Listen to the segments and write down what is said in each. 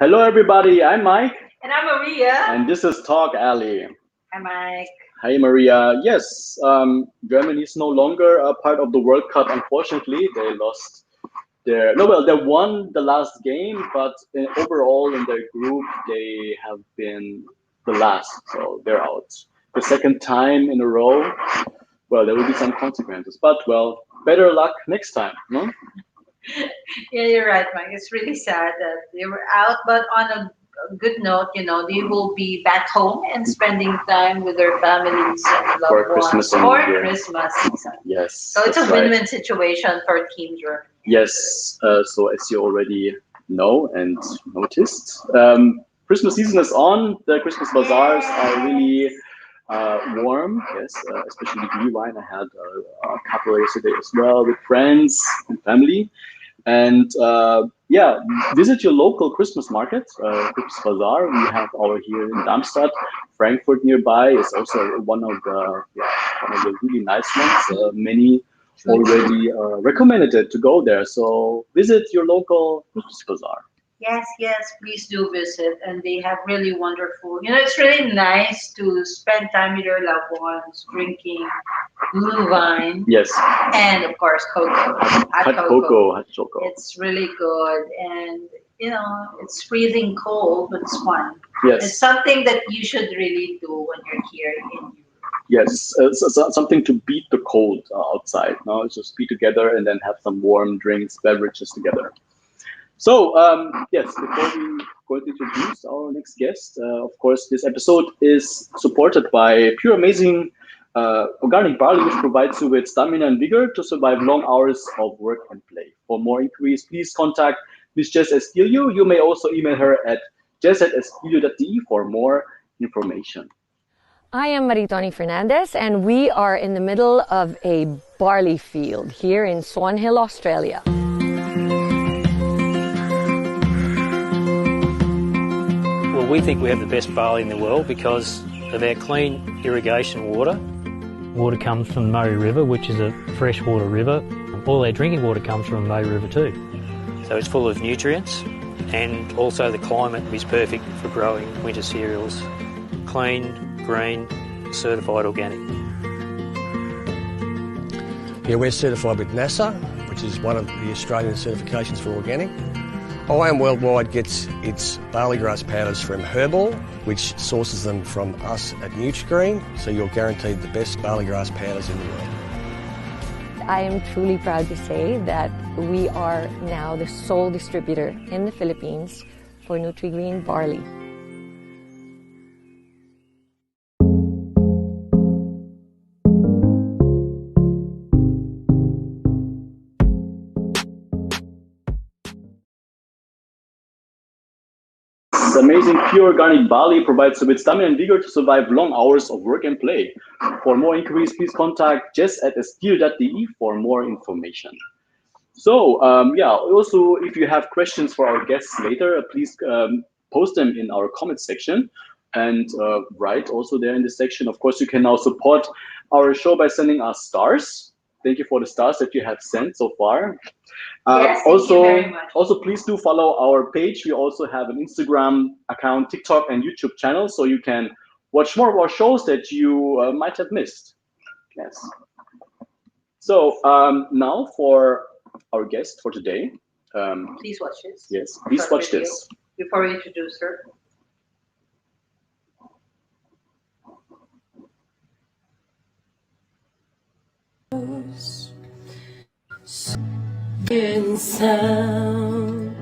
Hello, everybody. I'm Mike, And I'm Maria. and this is TalkAlley. Hi, Mike. Hi, Maria. Yes, Germany is no longer a part of the World Cup. Unfortunately, they lost their no. Well, they won the last game, but overall in their group, they have been the last, so they're out. The second time in a row. Well, there will be some consequences, but well, better luck next time. No? Yeah, you're right, Mike. It's really sad that they were out, but on a good note, they will be back home and spending time with their families and For loved Christmas ones and for New Year. Christmas season. Yes, So it's a that's right. win-win situation for Team Germany. Yes, so as you already know and noticed, Christmas season is on. The Christmas bazaars are really warm. Yes, especially glühwein. I had a couple yesterday as well with friends and family. And yeah, visit your local Christmas market, Christmas bazaar. We have our here in Darmstadt. Frankfurt nearby is also one of the really nice ones. Many already recommended it to go there. So visit your local Christmas bazaar. Yes, please do visit. And they have really wonderful, it's really nice to spend time with your loved ones, drinking blue wine, Yes, and of course, cocoa, hot hot cocoa. cocoa, hot choco. It's really good, and it's freezing cold, but it's fun. It's Yes, something that you should really do when you're here in Europe. yes, something to beat the cold outside. No, just be together and then have some warm drinks, beverages together. So, yes, before we go to introduce our next guest, of course, this episode is supported by Pure Amazing Organic Barley, which provides you with stamina and vigor to survive long hours of work and play. For more inquiries, please contact Ms. Jess Estilio. You may also email her at jess@estilio.de for more information. I am Maritoni Fernandez, and we are in the middle of a barley field here in Swan Hill, Australia. Well, we think we have the best barley in the world because of our clean irrigation water. Water comes from the Murray River, which is a freshwater river. All our drinking water comes from the Murray River too. So it's full of nutrients, and also the climate is perfect for growing winter cereals. Clean, green, certified organic. Yeah, we're certified with NASA, which is one of the Australian certifications for organic. IAM Worldwide gets its barley grass powders from Herbal, which sources them from us at Nutrigreen, so you're guaranteed the best barley grass powders in the world. I am truly proud to say that we are now the sole distributor in the Philippines for Nutrigreen barley. This amazing pure organic barley provides you with stamina and vigor to survive long hours of work and play. For more inquiries, please contact jess@estil.de for more information. So, yeah, also, if you have questions for our guests later, please post them in our comment section and write also there in the section. Of course, you can now support our show by sending us stars. Thank you for the stars that you have sent so far. Yes, thank you very much. Also, please do follow our page. We also have an Instagram account, TikTok, and YouTube channel, so you can watch more of our shows that you might have missed. Yes. So now for our guest for today. Please watch this. Yes, please Short watch video this. before we introduce her. In sound,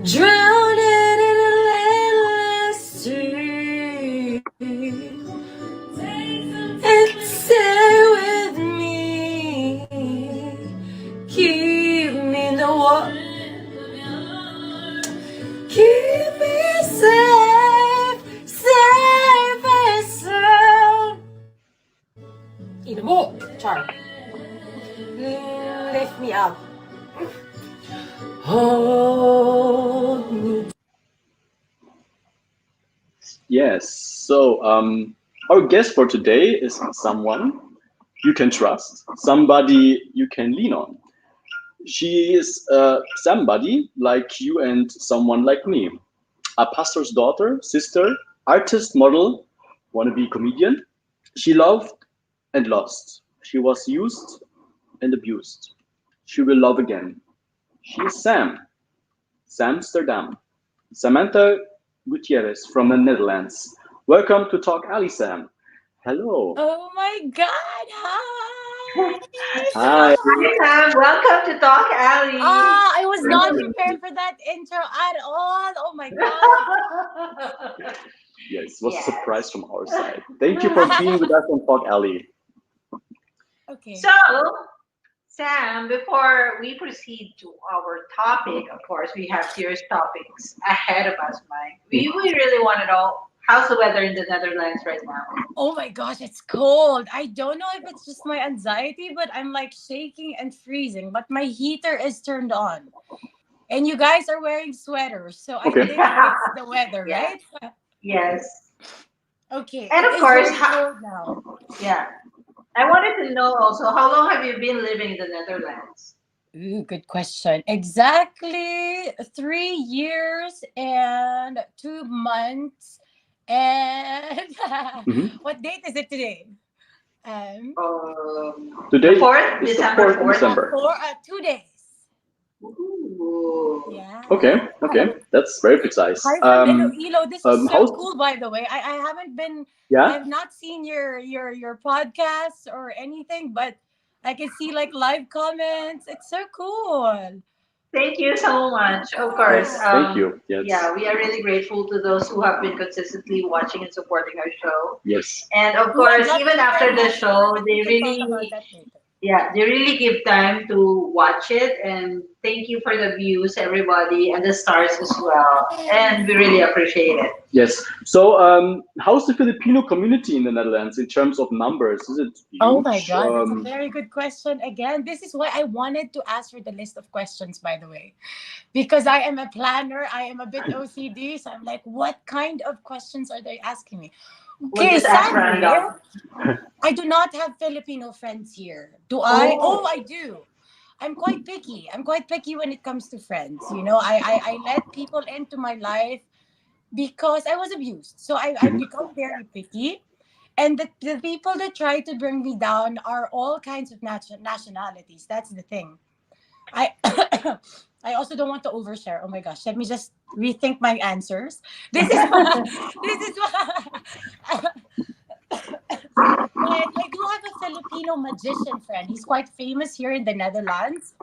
drowning in a endless stream, and stay with me, keep me in the water, keep me safe and sound. Even more, Charlie. Lift me up. Hold me. Yes. So our guest for today is someone you can trust, somebody you can lean on. She is somebody like you and someone like me. A pastor's daughter, sister, artist, model, wannabe comedian. She loved and lost. She was used and abused. She will love again. She is Sam, Samsterdam. Samantha Guiterrez from the Netherlands. Welcome to TalkAlley, Sam. Hello. Oh my God! Hi. Hi. Hi, Sam. Welcome to Talk Alley. I was not prepared for that intro at all. Oh my God! Yes, it was Yes. a surprise from our side. Thank you for being with us on TalkAlley. Okay. So, Sam, before we proceed to our topic, of course, we have serious topics ahead of us, Mike. We really want to know how's the weather in the Netherlands right now. Oh my gosh, it's cold. I don't know if it's just my anxiety, but I'm like shaking and freezing. But my heater is turned on. And you guys are wearing sweaters. So I Okay. think it's the weather, Yeah. right? Yes. Okay. And it of is course, very cold now. Yeah. I wanted to know also, how long have you been living in the Netherlands? Ooh, good question. Exactly 3 years and 2 months. And Mhm. what date is it today? Um, Today The 4th, is the December 4th of 4th. December. 2 days. Ooh. Yeah. Okay, that's very precise. Hi from Iloilo. This is so How's cool, by the way. I haven't been. I yeah? have not seen your podcasts or anything, but I can see like live comments. It's so cool. Thank you so much. Of course. Yes, thank you. Yes, Yeah, we are really grateful to those who have been consistently watching and supporting our show. yes, And of Ooh, I'd course, love even to share after the that more, show, but we they can talk about really, that later. yeah, they really give time to watch it. And thank you for the views, everybody, and the stars as well. And we really appreciate it. yes. So, how's the Filipino community in the Netherlands in terms of numbers? Is it Oh my huge? God, that's a very good question. Again, this is why I wanted to ask for the list of questions, by the way, because I am a planner. I am a bit OCD, so I'm like, what kind of questions are they asking me? We'll Okay, just ask sadly, random. I do not have Filipino friends here. Do I? Oh, Oh, I do. I'm quite picky. I'm quite picky when it comes to friends. You know, I let people into my life because I was abused. So I've Mhm. become very picky. And the people that try to bring me down are all kinds of nationalities. That's the thing. I I also don't want to overshare. Oh my gosh, let me just rethink my answers. This is this is but I do have a Filipino magician friend. He's quite famous here in the Netherlands.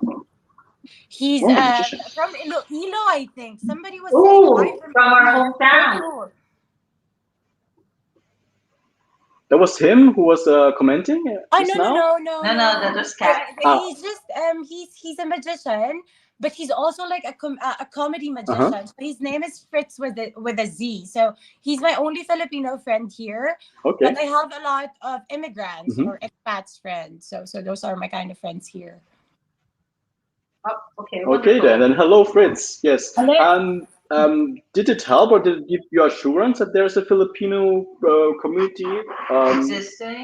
He's Oh, magician. from Iloilo, I think. Somebody was saying hi ooh, from from our Iloilo. That's so hometown. cool. That was him who was commenting Oh just no no now. no no No, no, that no! was cat. Ah, He's just he's a magician, but he's also like a comedy uh-huh. magician. So his name is Fritz with a Z. So he's my only Filipino friend here, Okay. but I have a lot of immigrants Mhm. or expats friends. So those are my kind of friends here. Oh, okay, Okay then, wonderful. and hello, Fritz. Yes. Hello. Did it help, or did it give you assurance that there's a Filipino community I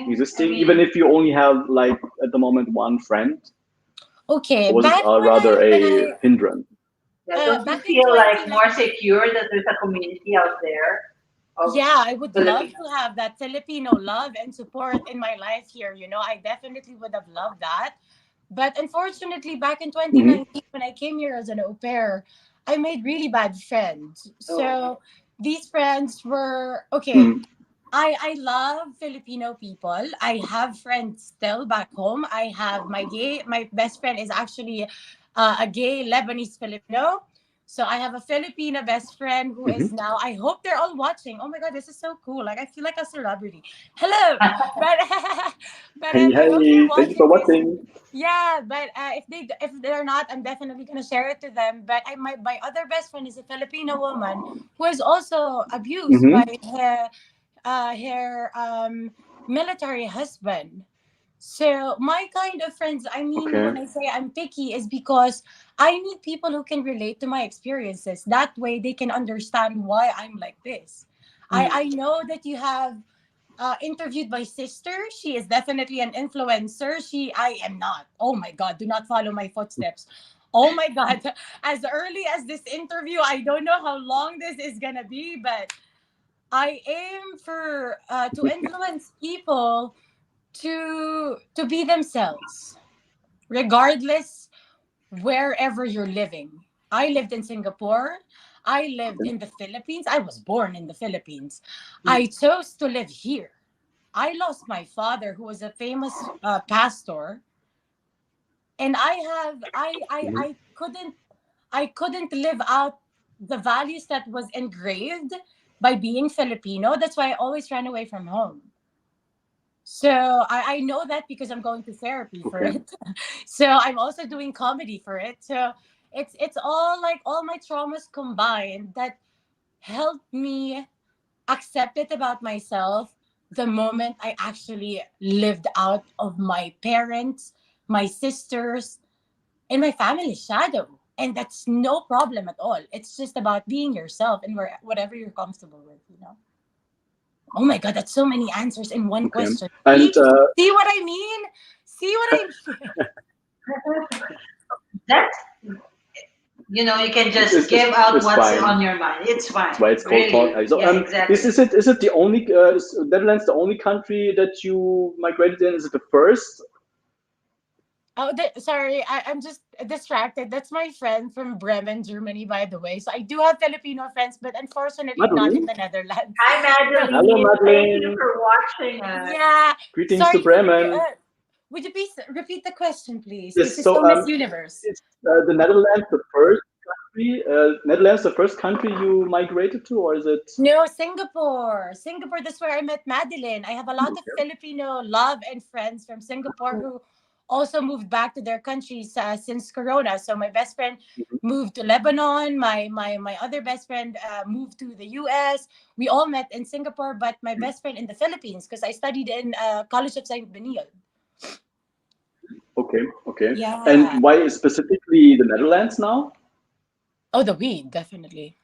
existing, even mean, if you only have like at the moment one friend, Okay, or was it back rather when a hindrance? yeah, don't you back in feel like 2019. more secure that there's a community out there of Yeah, I would love to Filipinos? have that Filipino love and support in my life here. You know, I definitely would have loved that. But unfortunately, back in Hmm. 2019, when I came here as an au pair, I made really bad friends. Oh, So these friends were okay. Hmm. I love Filipino people. I have friends still back home. My best friend is actually a gay Lebanese Filipino. So I have a Filipino best friend who is Hmm. now. I hope they're all watching. Oh my god, this is so cool! Like I feel like a celebrity. Hello, but Hey, I hope they're hey! Thank you for watching this. watching. Yeah, but if they're not, I'm definitely gonna share it to them. But my other best friend is a Filipino woman who is also abused by Hmm. her military husband. So my kind of friends, I mean, Okay. when I say I'm picky, is because I need people who can relate to my experiences. That way, they can understand why I'm like this. I know that you have interviewed my sister. She is definitely an influencer. I am not. Oh my God, do not follow my footsteps. Oh my God, as early as this interview, I don't know how long this is gonna be, but I aim for to influence people to be themselves, regardless wherever you're living. I lived in Singapore. I lived in the Philippines. I was born in the Philippines. I chose to live here. I lost my father, who was a famous pastor, and I couldn't live out the values that was engraved by being Filipino. That's why I always ran away from home. So I know that because I'm going to therapy for Okay. it. So I'm also doing comedy for it. So it's all like all my traumas combined that helped me accept it about myself the moment I actually lived out of my parents, my sisters, and my family's shadow. And that's no problem at all. It's just about being yourself and whatever you're comfortable with, you know? Oh my God, that's so many answers in one Okay. question. And See what I mean? See what I mean? That's, you can just give it's out what's fine. on your mind. It's fine. That's why it's called Really. TalkAlley. So, Yeah, exactly. is it the only is Netherlands the only country that you migrated in? Is it the first? Oh, sorry, I'm just distracted. That's my friend from Bremen, Germany, by the way. So I do have Filipino friends, but unfortunately not in Madeline? the Netherlands. Hi, So, Hello, Madeline. Thank you Madeline. for watching us. yeah, Greetings to sorry. Bremen. Would you please repeat the question, please? This Yes. is so So Miss Universe. is the Netherlands the first country? Netherlands the first country you migrated to, or is it? No, Singapore. Singapore, that's where I met Madeline. I have a lot of Filipino love and friends from Singapore who also moved back to their countries since Corona. So my best friend moved to Lebanon. My other best friend moved to the US. We all met in Singapore, but my best friend in the Philippines because I studied in College of Saint Benil. Okay. Okay. Yeah. And why specifically the Netherlands now? Oh, the weed, definitely.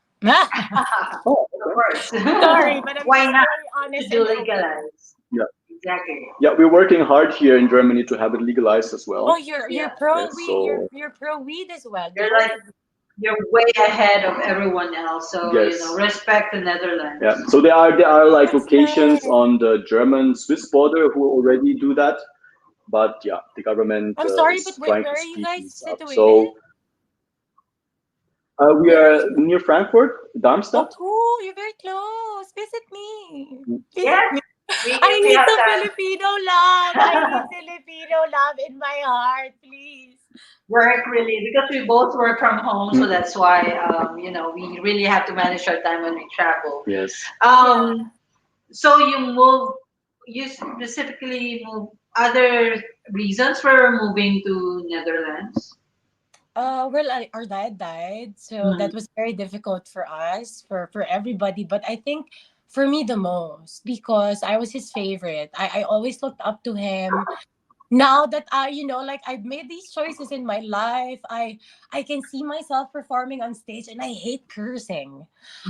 Oh, Of course. Sorry, but I'm Why just not very honest do and open. legalize? yeah. Exactly. Yeah, we're working hard here in Germany to have it legalized as well. Oh, you're Yeah. pro Yes, weed. so You're pro weed as well. The You're both like of you. you're way ahead of everyone else. So yes. respect the Netherlands. Yeah. So there are like That's locations nice. on the German-Swiss border who already do that, but yeah, the government I'm sorry, but is trying where to are you speed guys things up. situated? So we Where are you? are near Frankfurt, Oh, Darmstadt. cool. You're very close. Visit me. Visit Yes, me. if I we need have some time. Filipino love. I need Filipino love in my heart, please. Work really because we both work from home, so that's why we really have to manage our time when we travel. Yes. Yeah. So you specifically move other reasons for moving to Netherlands? Well, our dad died, so that was very difficult for us, for everybody. But I think for me the most because I was his favorite. I always looked up to him. Now that like I've made these choices in my life, I can see myself performing on stage, and I hate cursing.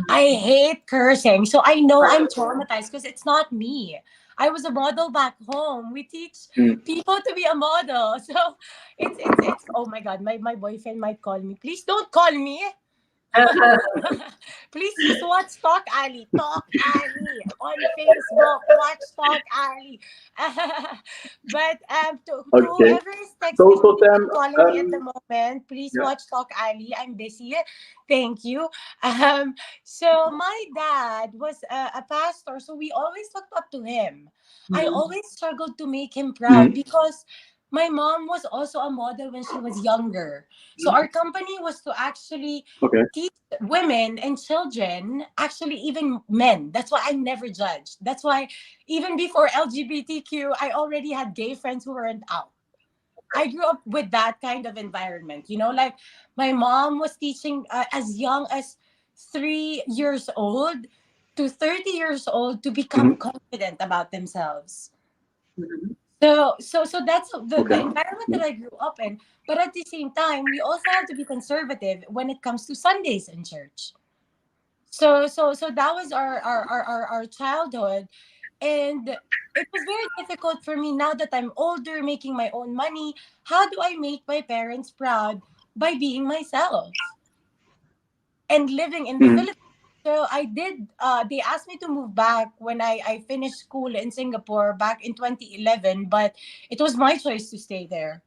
I hate cursing. So I know I'm traumatized because it's not me. I was a model back home. We teach people to be a model. So it's oh my god, my boyfriend might call me. Please don't call me. Please just watch Talk Ali. Talk Ali on Facebook. Watch Talk Ali. But to Okay. whoever is texting So me then, and calling me at the moment, please yeah. watch Talk Ali. I'm busy. Thank you. So my dad was a pastor, so we always looked up to him. I always struggled to make him proud because my mom was also a model when she was younger. So our company was to actually Okay. teach women and children, actually even men. That's why I never judged. That's why even before LGBTQ, I already had gay friends who weren't out. I grew up with that kind of environment. Like my mom was teaching as young as 3 years old to 30 years old to become confident about themselves. So that's the Okay. environment that I grew up in. But at the same time, we also have to be conservative when it comes to Sundays in church. So that was our childhood. And it was very difficult for me now that I'm older, making my own money. How do I make my parents proud by being myself and living in the Mm. Philippines? So I did, they asked me to move back when I finished school in Singapore back in 2011, but it was my choice to stay there.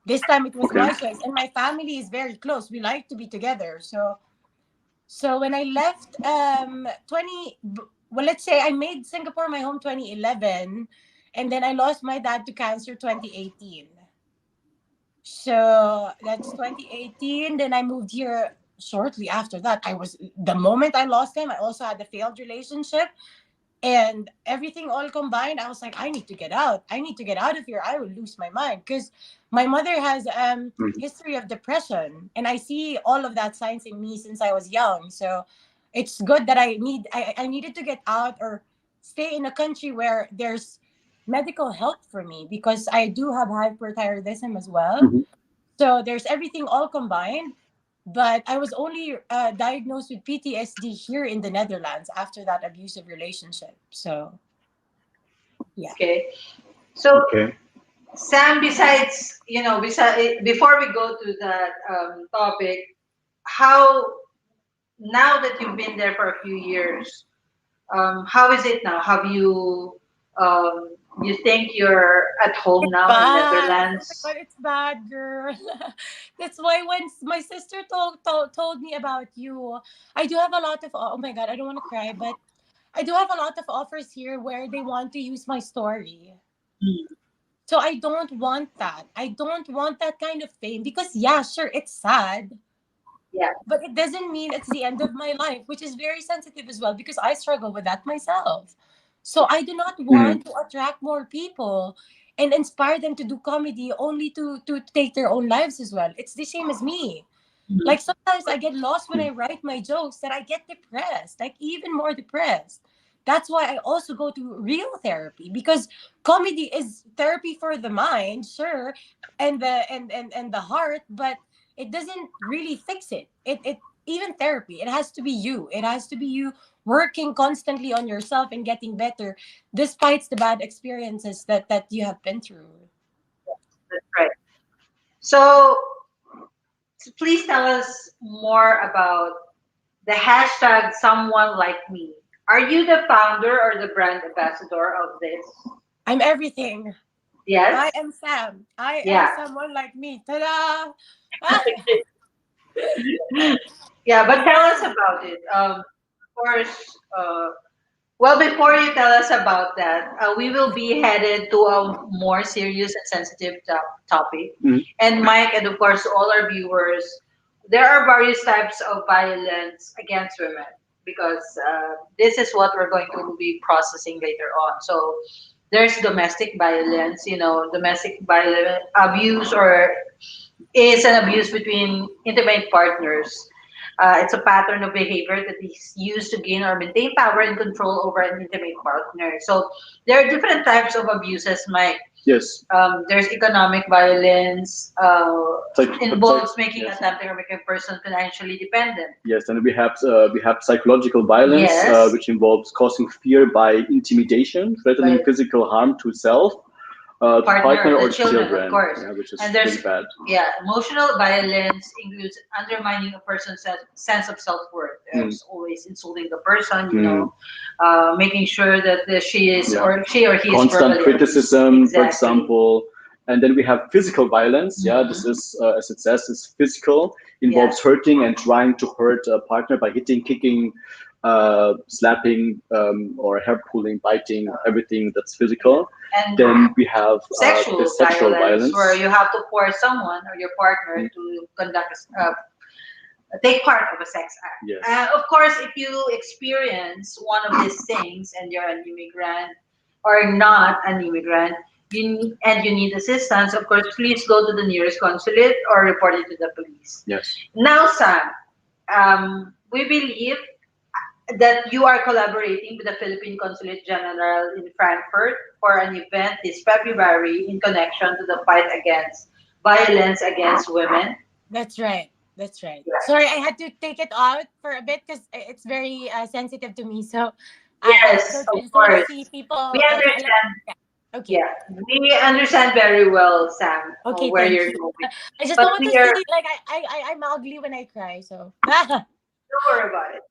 This time it was Okay. my choice, and my family is very close. We like to be together. So when I left, 20, well, let's say I made Singapore my home 2011, and then I lost my dad to cancer 2018. So that's 2018. Then I moved here shortly after that. The moment I lost him, I also had a failed relationship and everything all combined. I was like, I need to get out. I need to get out of here. I will lose my mind because my mother has Mm. history of depression, and I see all of that signs in me since I was young. So it's good that I needed to get out or stay in a country where there's medical help for me because I do have hyperthyroidism as well. Mhm. So there's everything all combined. But I was only diagnosed with PTSD here in the Netherlands after that abusive relationship. So, yeah. Okay. So, Okay. Sam, besides, before we go to that topic, how, now that you've been there for a few years, how is it now? Have you, you think you're at home now in Bad. Oh my Netherlands? God, it's bad, girl. That's why when my sister told me about you, I do have a lot of, oh my God, I don't want to cry, but I do have a lot of offers here where they want to use my story. Mm. So I don't want that. I don't want that kind of fame because, yeah, sure, it's sad, Yeah. but it doesn't mean it's the end of my life, which is very sensitive as well because I struggle with that myself. So I do not Mm. want to attract more people and inspire them to do comedy only to take their own lives as well. It's the same as me. Mhm. Like sometimes I get lost when I Mm. write my jokes that I get depressed, like even more depressed. That's why I also go to real therapy because comedy is therapy for the mind, sure, and the heart, but it doesn't really fix it. It even therapy, it has to be you. It has to be you working constantly on yourself and getting better despite the bad experiences that you have been through. That's right. So, please tell us more about the hashtag someone like me. Are you the founder or the brand ambassador of this? I'm everything. I Yes? am Sam. I am Yeah. someone like me. Ta-da! Ah, Yeah, but tell us yeah. about it. Of course, well, before you tell us about that, we will be headed to a more serious and sensitive topic. Mm. And Mike, and of course, all our viewers, there are various types of violence against women because this is what we're going to be processing later on. So there's domestic violence, domestic violence abuse or is an abuse between intimate partners. It's a pattern of behavior that is used to gain or maintain power and control over an intimate partner. So there are different types of abuses, Mike. Yes. There's economic violence, involves making, yes. attempting or making a person financially dependent. Yes, and we have psychological violence, Yes. which involves causing fear by intimidation, threatening By physical harm to self, to partner the or children, of course. yeah, which is And there's really bad. yeah, emotional violence includes undermining a person's sense of self-worth. Mm. It's always insulting the person, Mm. making sure that she is Yeah. or she or he is Constant verbally criticism, abused. for Exactly. example. And then we have physical violence. Yeah, Mhm. this is, as it says, is physical, involves hurting and trying to hurt a partner by hitting, kicking, slapping, or hair pulling, biting, everything that's physical. And Then we have sexual, the sexual violence. where you have to force someone or your partner to conduct take part of a sex act. Yes. Of course, if you experience one of these things and you're an immigrant or not an immigrant, and you need assistance, of course, please go to the nearest consulate or report it to the police. Yes. Now, Sam, we believe that you are collaborating with the Philippine Consulate General in Frankfurt for an event this February in connection to the fight against violence against women. That's right. That's right. Sorry, I had to take it out for a bit because it's very sensitive to me. So Yes, I of just want course. to see people. We understand. Okay. Yeah, we understand very well, Sam, Okay, where thank you're you. going. I just But don't want to we are, see like I'm ugly when I cry. So don't worry about it.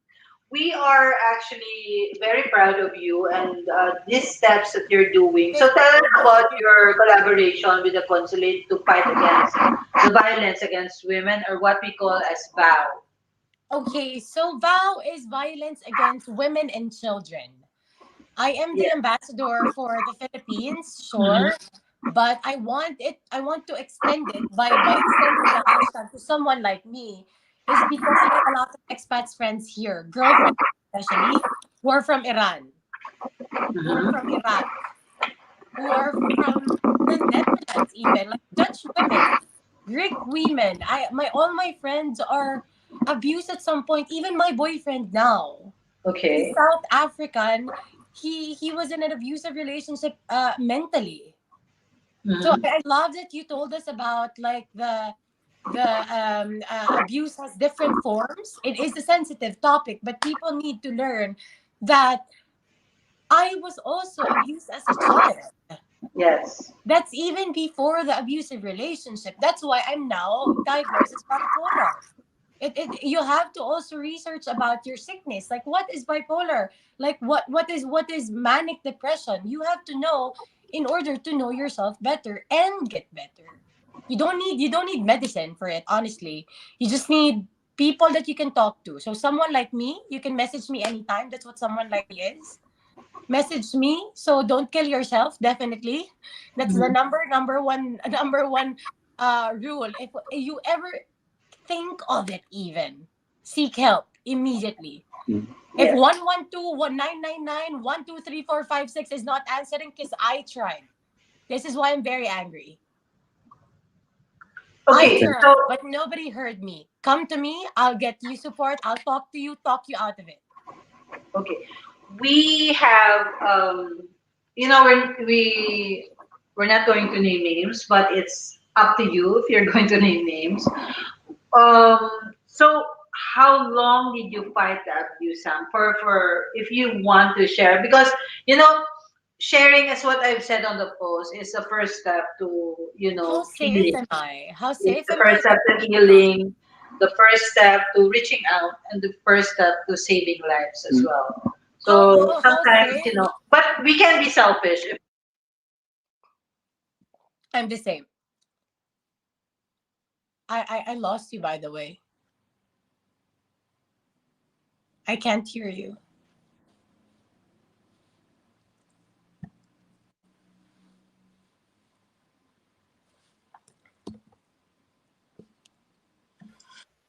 We are actually very proud of you and these steps that you're doing. So tell us about your collaboration with the consulate to fight against the violence against women, or what we call as VOW. okay, so VOW is violence against women and children. I am the Yeah. ambassador for the Philippines, Mhm. sure, but I want to extend it by extending the hashtag to someone like me, is because I have a lot of expats friends here, girlfriends especially, who are from Iran, who are Mhm. from Iraq, who are from the Netherlands, even like Dutch women, Greek women. My all my friends are abused at some point. Even my boyfriend now, he's Okay. South African. He was in an abusive relationship mentally. So Mhm. I love that you told us about like the abuse has different forms. It is a sensitive topic, but people need to learn that I was also abused as a child. Yes. That's even before the abusive relationship. That's why I'm now diagnosed as bipolar. You have to also research about your sickness. Like what is bipolar? Like what is manic depression? You have to know in order to know yourself better and get better. You don't need medicine for it, honestly. You just need people that you can talk to. So someone like me, you can message me anytime. That's what someone like me is. Message me, so don't kill yourself, definitely. That's the Mhm. number one number one rule. If you ever think of it, even seek help immediately. Mm. If Yes. 112 1999 123 456 is not answering, because I tried. This is why I'm very angry. I Okay. Thank So tried, but nobody heard me. Come to me, I'll get you support, I'll talk you out of it. okay, we have we're not going to name names, but it's up to you if you're going to name names. So how long did you fight the abuse, Sam? For if you want to share, because you know, sharing is what I've said on the post is the first step to How safe healing. am I? How It's safe the am first I? step to healing, the first step to reaching out, and the first step to saving lives as you. well. how So how, how sometimes, safe? but we can be selfish. I'm the same. I lost you, by the way. I can't hear you.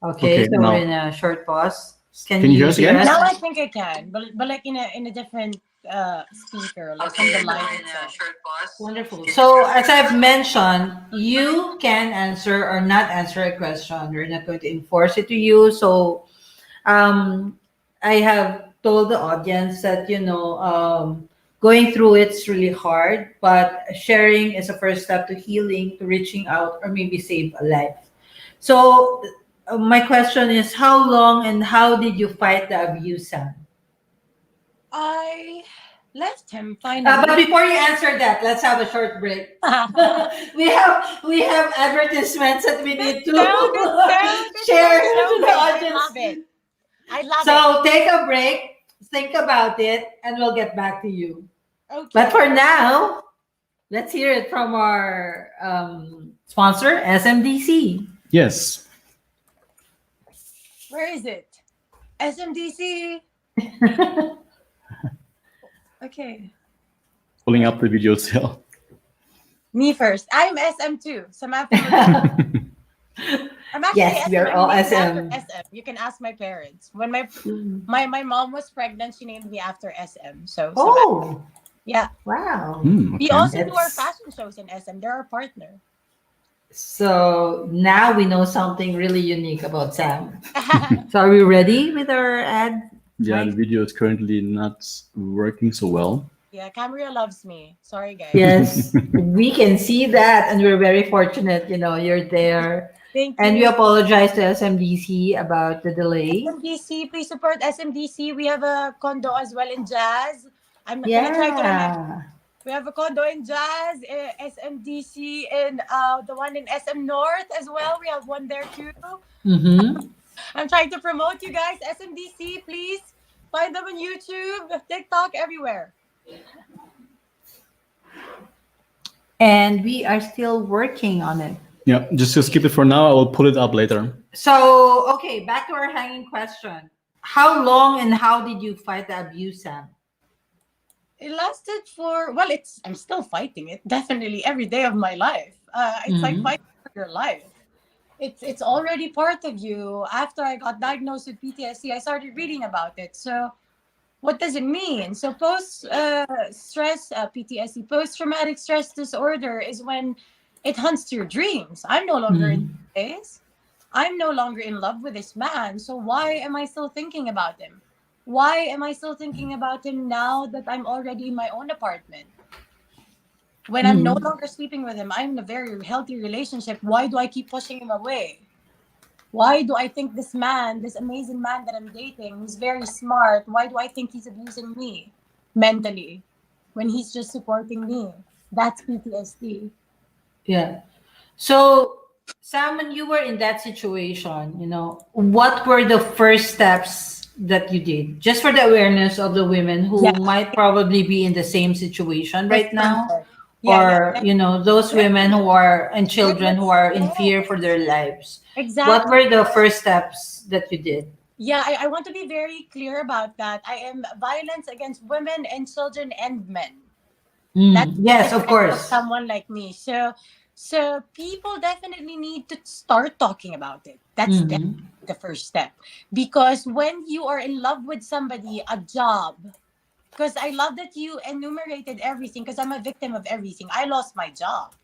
Okay, Okay, so we're now in a short pause. can you hear You us hear again? us? Now I think I can, but like in a different speaker, like from Okay, the so line we're in a itself. short pause. Wonderful. So, as I've mentioned, you can answer or not answer a question. We're not going to enforce it to you. So, um, I have told the audience that, going through it's really hard, but sharing is a first step to healing, to reaching out, or maybe save a life. So, my question is, how long and how did you fight the abuse, Sam? I left him But finally. before you answer that, let's have a short break. we have advertisements that we need to This share sounds so to the great. I audience. love it. I love it. So take a break, think about it, and we'll get back to you. But Okay. for now, let's hear it from our sponsor, SMDC. Yes. Where is it? SMDC. Okay. Pulling up the video still. Me first. I'm SM2. Samantha Guiterrez. I'm actually Yes, we SM. are I'm all named after SM. SM. You can ask my parents. When my mom was pregnant, she named me after SM. So Samantha. Oh, Yeah. wow. We Okay. also do our That's fashion shows in SM. They're our partner. so now we know something really unique about Sam. So are we ready with our ad, Yeah, the Mike? video is currently not working so well. Yeah, Camaria loves me. Sorry, guys. Yes, we can see that, and we're very fortunate. You're there Thank And we you. apologize to SMDC about the delay. SMDC, please support SMDC. We have a condo as well in Jazz. Can I try to remember? Yeah. We have a condo in Jazz, SMDC, and the one in SM North as well. We have one there too. Mm-hmm. I'm trying to promote you guys. SMDC, please find them on YouTube, TikTok, everywhere. And we are still working on it. Yeah, just to skip it for now. I will put it up later. So, okay, back to our hanging question. How long and how did you fight the abuse, Sam? It lasted for I'm still fighting it definitely every day of my life. It's like fighting for your life. It's already part of you. After I got diagnosed with PTSD, I started reading about it. So what does it mean? So post stress PTSD, post traumatic stress disorder, is when it hunts your dreams. I'm no longer in this. I'm no longer in love with this man. So why am I still thinking about him? Why am I still thinking about him now that I'm already in my own apartment? When I'm no longer sleeping with him, I'm in a very healthy relationship. Why do I keep pushing him away? Why do I think this man, this amazing man that I'm dating, who's very smart, why do I think he's abusing me mentally when he's just supporting me? That's PTSD. Yeah. So, Sam, when you were in that situation, what were the first steps that you did? Just for the awareness of the women who might probably be in the same situation right now. Or, those women who are, and children who are in fear for their lives. Exactly. What were the first steps that you did? Yeah, I want to be very clear about that. I am violence against women and children and men. Yes, of course. Someone like me. So people definitely need to start talking about it. That's definitely the first step. Because when you are in love with somebody, a job, because I love that you enumerated everything, because I'm a victim of everything. I lost my job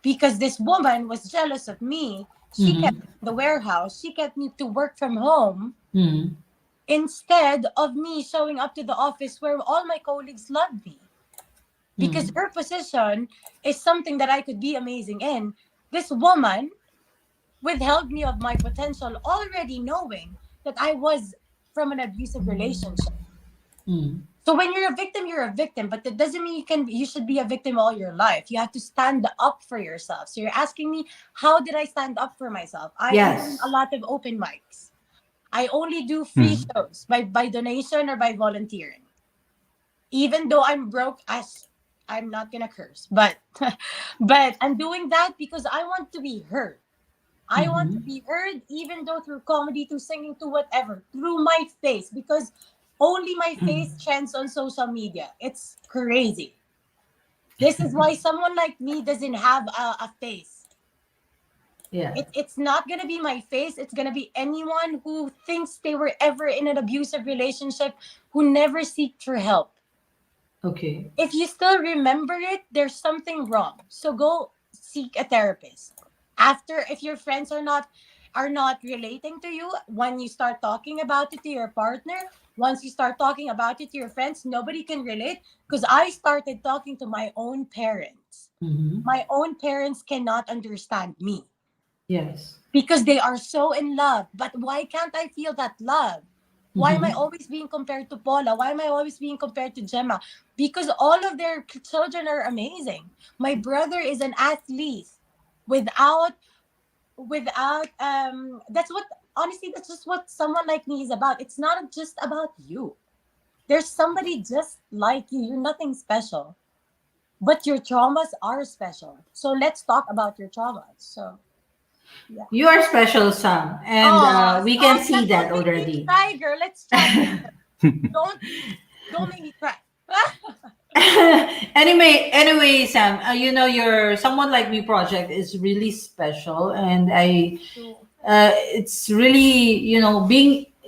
because this woman was jealous of me. She kept me in the warehouse. She kept me to work from home instead of me showing up to the office where all my colleagues loved me. Because her position is something that I could be amazing in. This woman withheld me of my potential, already knowing that I was from an abusive relationship. So when you're a victim, but that doesn't mean you should be a victim all your life. You have to stand up for yourself. So you're asking me, how did I stand up for myself? I do a lot of open mics. I only do free shows by donation or by volunteering. Even though I'm broke, I'm not gonna curse, but I'm doing that because I want to be heard. I want to be heard, even though through comedy, to singing, to whatever, through my face, because only my face trends on social media. It's crazy. This is why someone like me doesn't have a face. Yeah. It's not going to be my face. It's going to be anyone who thinks they were ever in an abusive relationship, who never seeked for help. Okay. If you still remember it, there's something wrong. So go seek a therapist. After, if your friends are not relating to you, when you start talking about it to your partner, once you start talking about it to your friends, nobody can relate, because I started talking to my own parents. My own parents cannot understand me. Yes. Because they are so in love. But why can't I feel that love? Why am I always being compared to Paula? Why am I always being compared to Gemma? Because all of their children are amazing. My brother is an athlete. That's just what someone like me is about. It's not just about you. There's somebody just like you. You're nothing special, but your traumas are special. So let's talk about your traumas. So you are special, Sam, and we can see that already. Try, girl. Let's try. Don't make me cry. anyway, Sam, your Someone Like Me project is really special, and it's really,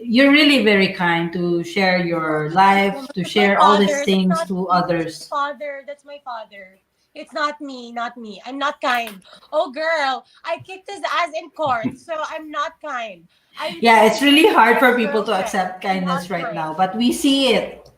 you're really very kind to share your life, to share all these things to others. That's my father. It's not me. I'm not kind. Oh, girl, I kicked his ass in court, so I'm not kind. It's really hard for people to accept kindness right now, but we see it.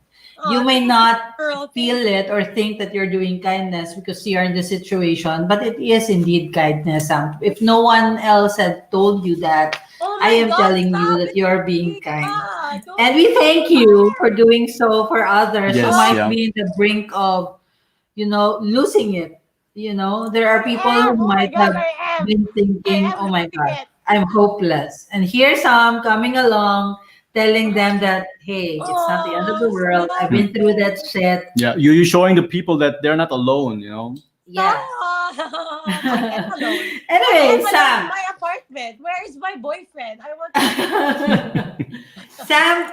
You may Thank not girl. feel Thank it or think that you're doing kindness because you are in the situation, but it is indeed kindness. If no one else had told you that, Oh I my am God, telling you stop that it, you are being kind. Maria. And Don't we be thank you for doing so for others who Yes, Oh, might yeah. be in the brink of, losing it. There are I people am. who Oh my might God, have I am. been I thinking, am oh my losing God, it. I'm hopeless. And here's some coming along, telling them that, hey, it's not the end of the Oh, world. I've stop been through that it. shit. Yeah, you're showing the people that they're not alone, you know? Yes. Stop. I am alone. I Anyway, am alone in Sam. my apartment. Where is my boyfriend? I want to see him. Sam,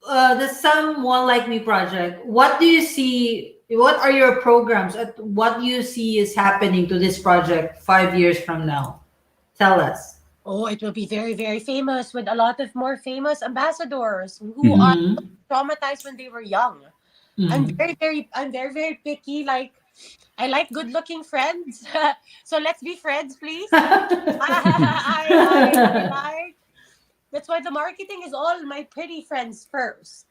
the Someone Like Me project, what do you see? What are your programs? What do you see is happening to this project 5 years from now? Tell us. Oh, it will be very, very famous with a lot of more famous ambassadors who Mhm. are Mm-hmm. traumatized when they were young. Mm-hmm. I'm very, very picky. Like, I like good-looking friends. So let's be friends, please. I like. That's why the marketing is all my pretty friends first.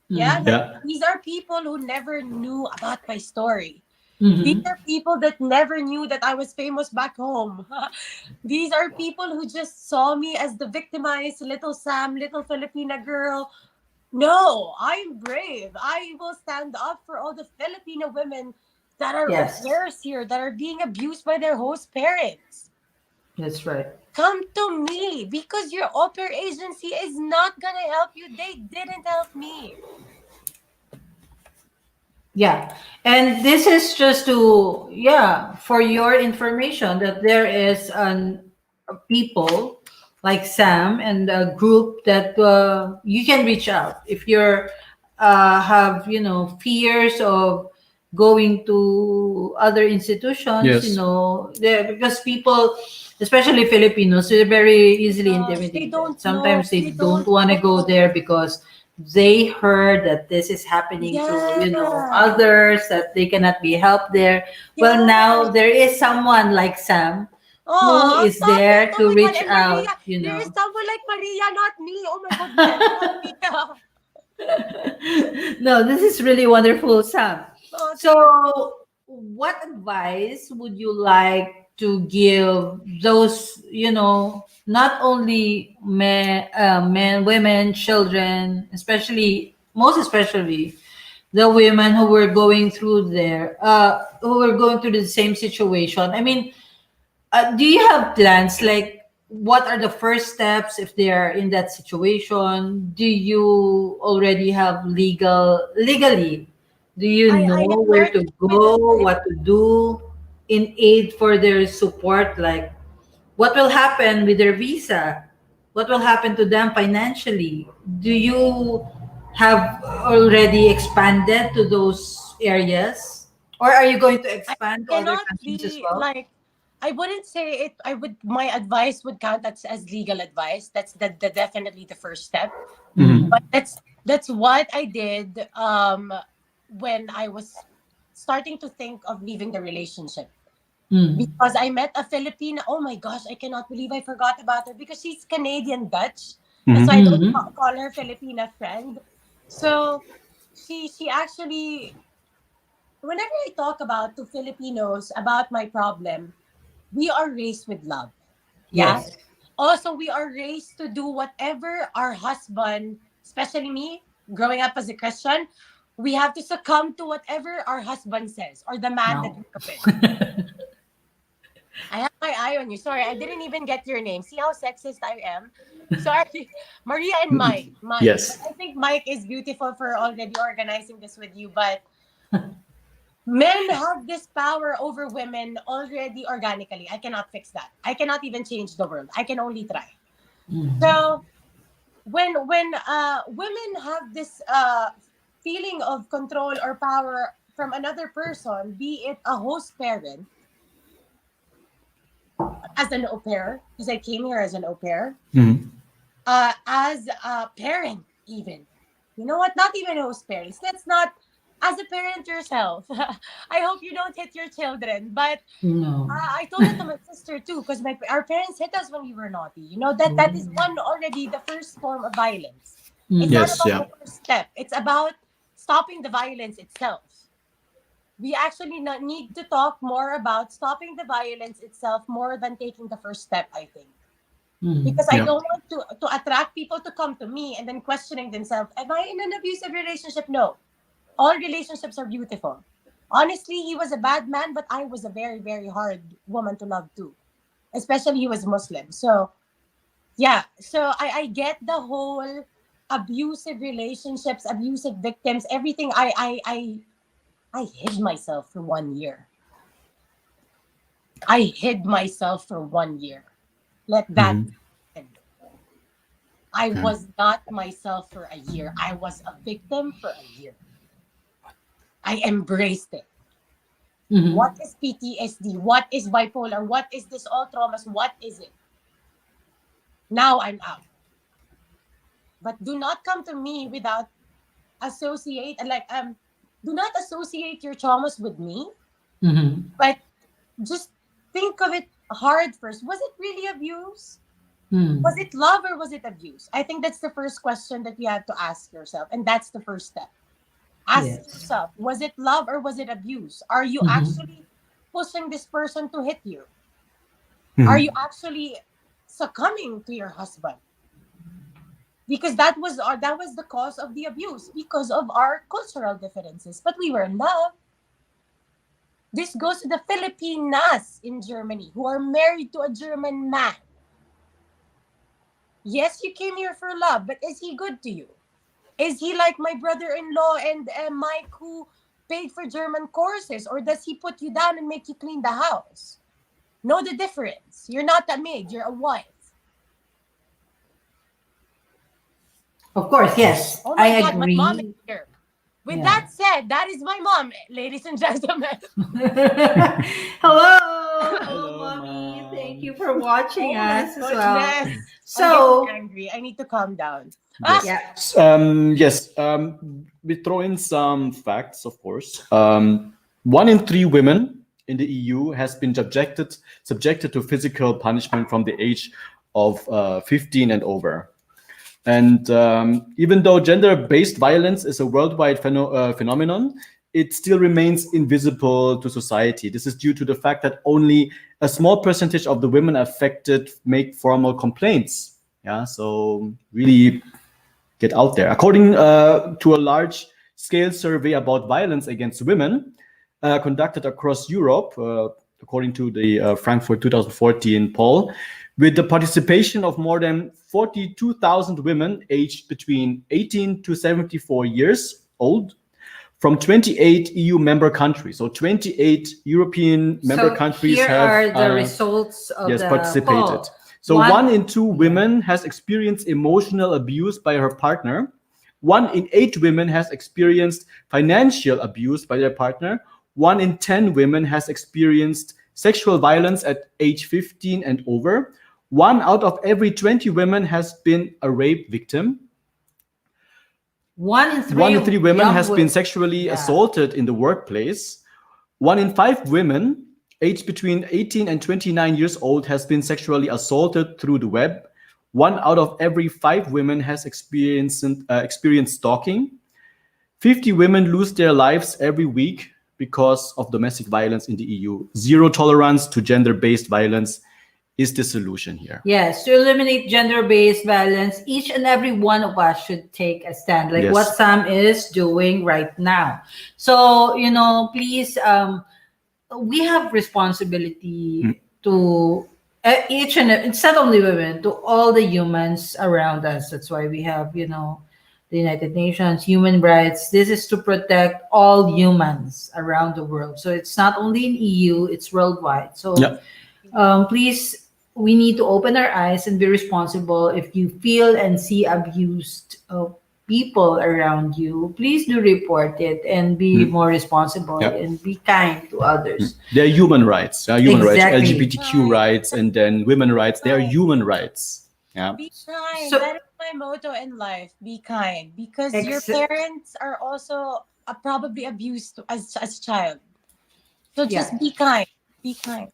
Yeah, like Yeah. these are people who never knew about my story. These Mm-hmm. are people that never knew that I was famous back home. These are people who just saw me as the victimized little Sam, little Filipina girl. No, I'm brave. I will stand up for all the Filipino women that are au Yes, pairs here, that are being abused by their host parents. that's right. Come to me because your au pair agency is not gonna help you. They didn't help me. Yeah. And this is just to, yeah, for your information that there is people like Sam and a group that you can reach out if you're have fears of going to other institutions, Yes. because people, especially Filipinos, they're very easily Gosh, they intimidated. don't know. Sometimes they They don't don't want to go know. there because they heard that this is happening to Yeah. others, that they cannot be helped there. Well, now Yeah. there is someone like Sam who Oh, is stop it. there Oh to my God. reach And out. Maria, there is someone like Maria, not me. Oh my goodness. Maria. No, this is really wonderful, Sam. Oh, thank you. So, what advice would you like to give those, not only men, women, children, most especially the women who were going through the same situation? I mean, do you have plans like what are the first steps if they are in that situation? Do you already have legally? Do you I know am where to working with go, the what to do in aid for their support? Like what will happen with their visa? What will happen to them financially? Do you have already expanded to those areas? Or are you going to I expand to other cannot countries as be well? like I wouldn't say it I would my advice would count as legal advice. That's the definitely the first step. Mhm. But that's what I did when I was starting to think of leaving the relationship. Mm. Because I met a Filipina. Oh my gosh, I cannot believe I forgot about her because she's Canadian Dutch. That's why Mhm. I don't Mhm. call her Filipina friend. So she actually whenever I talk about to Filipinos about my problem, we are raised with love. Yeah. Yes. Also, we are raised to do whatever our husband, especially me, growing up as a Christian, we have to succumb to whatever our husband says or the man that No. we are with. I have my eye on you. Sorry, I didn't even get your name. See how sexist I am? Sorry. Maria and Mike. Mike. But Yes. I think Mike is beautiful for already organizing this with you. But men have this power over women already organically. I cannot fix that. I cannot even change the world. I can only try. Mhm. So when women have this feeling of control or power from another person, be it a host parent as an au pair, because I came here as an au pair, Mhm. as a parent, even. You know what? Not even host parents. Let's not, as a parent yourself. I hope you don't hit your children. But No. I told it to my sister too, because our parents hit us when we were naughty. You know that is one already the first form of violence. It's Mm. not Yes, about yeah. the first step. It's about stopping the violence itself. We actually need to talk more about stopping the violence itself more than taking the first step, I think. Because I don't want to attract people to come to me and then questioning themselves, am I in an abusive relationship? No. All relationships are beautiful. Honestly, he was a bad man, but I was a very, very hard woman to love too. Especially he was Muslim. So, yeah. So I get the whole abusive relationships, abusive victims, everything. I hid myself for 1 year. I hid myself for 1 year. Let that end. I was not myself for a year. I was a victim for a year. I embraced it. What is PTSD? What is bipolar? What is this all traumas? What is it? Now I'm out. But do not come to me without do not associate your traumas with me. But just think of it hard first. Was it really abuse? Was it love or was it abuse? I think that's the first question that you have to ask yourself. And that's the first step. Ask yourself, was it love or was it abuse? Are you actually pushing this person to hit you? Are you actually succumbing to your husband? Because that was the cause of the abuse, because of our cultural differences. But we were in love. This goes to the Filipinas in Germany who are married to a German man. Yes, you came here for love, but is he good to you? Is he like my brother-in-law and Mike who paid for German courses? Or does he put you down and make you clean the house? Know the difference. You're not a maid, you're a wife. Of course, yes. Oh my I God, agree. my mom is here. With that said, that is my mom, ladies and gentlemen. Hello, Hello, mommy. Mom. Thank you for watching Oh my us as well. goodness. So, I'm getting angry. I need to calm down. Yes. We throw in some facts, of course. 1 in 3 women in the EU has been subjected to physical punishment from the age of 15 and over. And even though gender-based violence is a worldwide phenomenon, it still remains invisible to society. This is due to the fact that only a small percentage of the women affected make formal complaints. Yeah, so really get out there. According to a large-scale survey about violence against women conducted across Europe, according to the Frankfurt 2014 poll, with the participation of more than 42,000 women aged between 18 to 74 years old from 28 EU member countries. So 28 European member countries here have are the results of the participated. poll. So 1 in 2 women has experienced emotional abuse by her partner. 1 in 8 women has experienced financial abuse by their partner. 1 in 10 women has experienced sexual violence at age 15 and over. 1 out of every 20 women has been a rape victim. 1 in 3, 1 in 3 women has been sexually assaulted in the workplace. 1 in 5 women aged between 18 and 29 years old has been sexually assaulted through the web. 1 out of every 5 women has experienced stalking. 50 women lose their lives every week because of domestic violence in the EU. Zero tolerance to gender-based violence is the solution here. Yes, to eliminate gender-based violence, each and every one of us should take a stand, like what Sam is doing right now. So, please, we have responsibility to each and it's not only women, to all the humans around us. That's why we have, the United Nations, human rights. This is to protect all humans around the world. So it's not only in EU, it's worldwide. So please, we need to open our eyes and be responsible. If you feel and see abused people around you, please do report it and be more responsible and be kind to others. They're human rights. Human rights, LGBTQ rights, and then women rights. They are human rights. Yeah. Be kind. So- that is my motto in life. Be kind. Because your parents are also probably abused as a child. So just be kind. Be kind.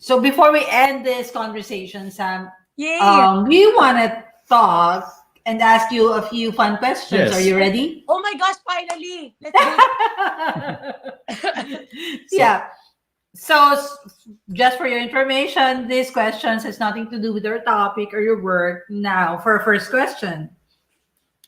So before we end this conversation, Sam, Yeah. we want to talk and ask you a few fun questions. Yes. Are you ready? Oh my gosh, finally. Let's do it. Yeah. So, just for your information, these questions has nothing to do with your topic or your work. Now, for our first question.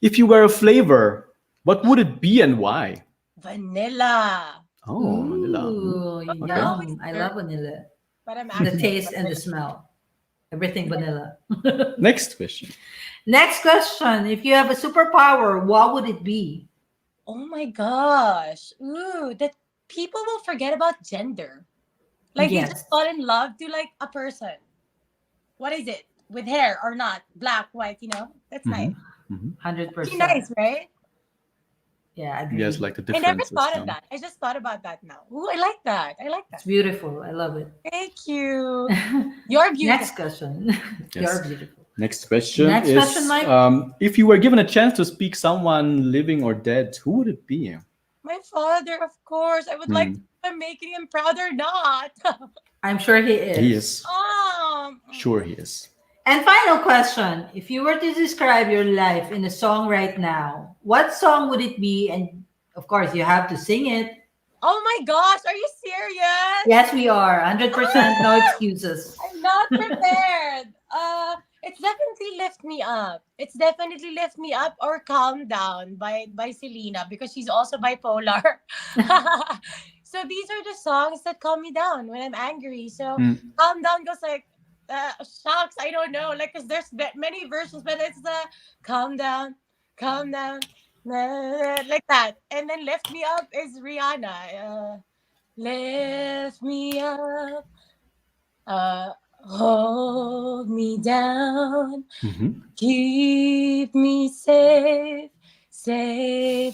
If you were a flavor, what would it be and why? Vanilla. Oh, vanilla. Ooh, Okay. yum. I love vanilla. But I'm The actually taste and the smell. Everything vanilla. Next question. Next question. If you have a superpower, what would it be? Oh my gosh. Ooh, that people will forget about gender. Like they Yes. just fall in love to like a person. What is it? With hair or not? Black, white, That's nice. 100%. Pretty nice, right? Yeah, I agree. Yes, like the I never differences. thought of that. I just thought about that now. Ooh, I like that. I like It's that. beautiful. I love it. Thank you. You're beautiful. Next question. You're beautiful. Next question Next is, question, Mike. if you were given a chance to speak someone living or dead, who would it be? My father, of course. I would like to know if I'm making him proud or not. I'm sure he is. He is. Sure he is. And final question. If you were to describe your life in a song right now, what song would it be? And of course, you have to sing it. Oh my gosh, are you serious? Yes, we are. 100%. No excuses. I'm not prepared. It's definitely Lift Me Up. It's definitely Lift Me Up or Calm Down by Selena because she's also bipolar. So these are the songs that calm me down when I'm angry. So Calm Down goes like, shucks, I don't know. Like, cause there's many versions, but it's the calm down, like that. And then Lift Me Up is Rihanna. Lift me up. Hold me down, keep me safe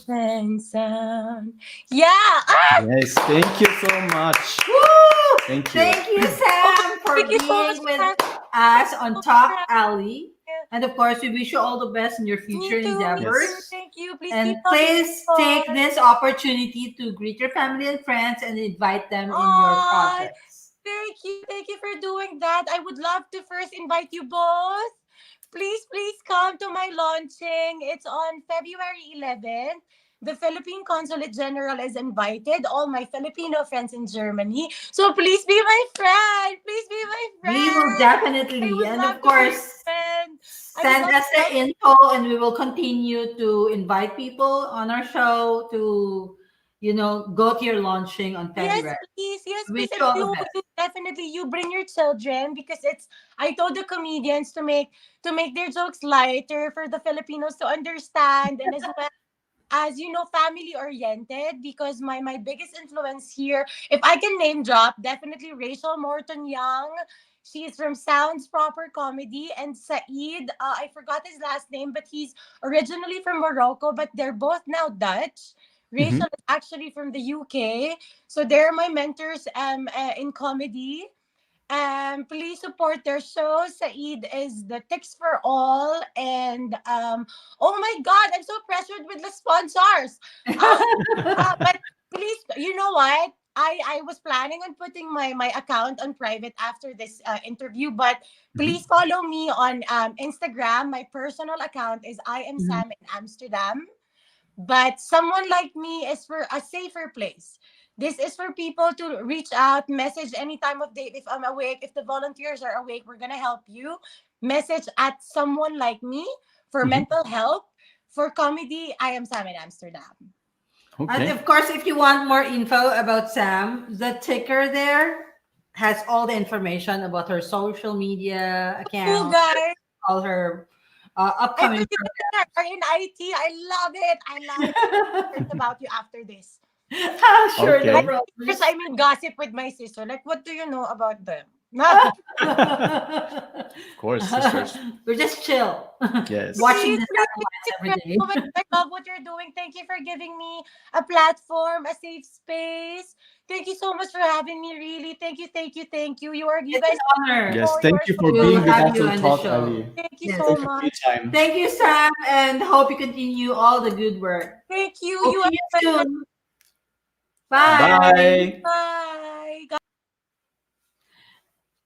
and sound. Yeah. Yes, thank you so much. Woo! Thank you. Thank you, Sam, for Thank you so being much, with Sam. us on Talk Alley. Yeah. And of course, we wish you all the best in your future Me too, endeavors. Yes. Thank you. Please And keep on please going. take this opportunity to greet your family and friends and invite them in your Aw, projects. Thank you. Thank you for doing that. I would love to first invite you both. Please come to my launching. It's on February 11th. The Philippine Consulate General is invited, all my Filipino friends in Germany. So please be my friend. Please be my friend. We will I definitely, would and love of to be your course, friend. send us the info and we will continue to invite people on our show to, go to your launching on February. Yes, Wish please. you all And the best. definitely you bring your children because I told the comedians to make their jokes lighter for the Filipinos to understand and as well as family oriented because my biggest influence here, if I can name drop, definitely Rachel Morton Young. She is from Sounds Proper Comedy, and Saeed, I forgot his last name, but he's originally from Morocco, but they're both now Dutch. Rachel is actually from the UK, so they're my mentors in comedy. Please support their show. Saeed is the Ticks for All, and oh my God, I'm so pressured with the sponsors. But please, you know what? I was planning on putting my account on private after this interview, but please follow me on Instagram. My personal account is I am Sam in Amsterdam. But someone like me is for a safer place. This is for people to reach out, message any time of day. If I'm awake, if the volunteers are awake, we're going to help you. Message at someone like me for mental health. For comedy, I am Sam in Amsterdam. And of course, if you want more info about Sam, the ticker there has all the information about her social media account, guys. all her upcoming are in IT. I love it. I love it. It's about you after this. Sure, Okay. no problem. Because I mean gossip with my sister. Like, what do you know about them? Of course, sisters. We're just chill. Yes. Watching Please, the satellites every day. Oh my God, I love what you're doing. Thank you for giving me a platform, a safe space. Thank you so much for having me. Really, thank you. You guys. Honor. Yes, thank you for We'll being with have us you on on the Talk show. Alley. Thank you Yes. so Thank you for your much. time. Thank you, Sam, and hope you continue all the good work. Thank you. We'll You see you are soon. Bye. Bye. Bye.